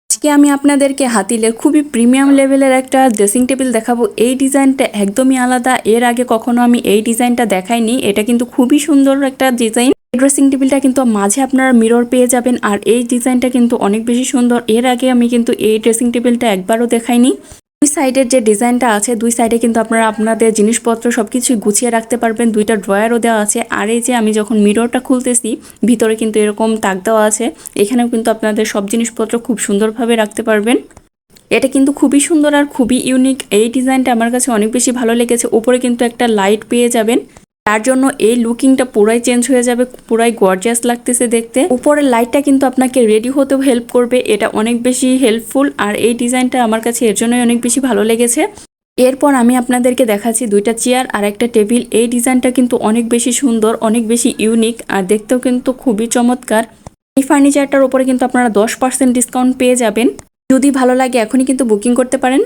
আজকে আমি আপনাদেরকে হাতিলের খুবই প্রিমিয়াম লেভেলের একটা ড্রেসিং টেবিল দেখাবো। এই ডিজাইনটা একদমই আলাদা, এর আগে কখনো আমি এই ডিজাইনটা দেখাইনি। এটা কিন্তু খুবই সুন্দর একটা ডিজাইন। এই ড্রেসিং টেবিলটা কিন্তু মাঝে আপনারা মিরর পেয়ে যাবেন, আর এই ডিজাইনটা কিন্তু অনেক বেশি সুন্দর। এর আগে আমি কিন্তু এই ড্রেসিং টেবিলটা একবারও দেখাইনি। দুই সাইডের যে ডিজাইনটা আছে, দুই সাইডে কিন্তু আপনারা আপনাদের জিনিসপত্র সবকিছু গুছিয়ে রাখতে পারবেন। দুইটা ড্রয়ারও দেওয়া আছে। আর এই যে আমি যখন মিররটা খুলতেছি, ভিতরে কিন্তু এরকম তাক দেওয়া আছে। এখানেও কিন্তু আপনাদের সব জিনিসপত্র খুব সুন্দরভাবে রাখতে পারবেন। এটা কিন্তু খুবই সুন্দর আর খুবই ইউনিক। এই ডিজাইনটা আমার কাছে অনেক বেশি ভালো লেগেছে। উপরে কিন্তু একটা লাইট পেয়ে যাবেন, তার জন্য এই লুকিংটা পুরাই চেঞ্জ হয়ে যাবে, পুরাই গর্জিয়াস লাগতেছে দেখতে। উপরের লাইটটা কিন্তু আপনাকে রেডি হতেও হেল্প করবে, এটা অনেক বেশি হেল্পফুল। আর এই ডিজাইনটা আমার কাছে এর জন্যই অনেক বেশি ভালো লেগেছে। এরপর আমি আপনাদেরকে দেখাচ্ছি দুইটা চেয়ার আর একটা টেবিল। এই ডিজাইনটা কিন্তু অনেক বেশি সুন্দর, অনেক বেশি ইউনিক, আর দেখতেও কিন্তু খুবই চমৎকার। এই ফার্নিচারটার উপরে কিন্তু আপনারা 10% ডিসকাউন্ট পেয়ে যাবেন। যদি ভালো লাগে এখনই কিন্তু বুকিং করতে পারেন।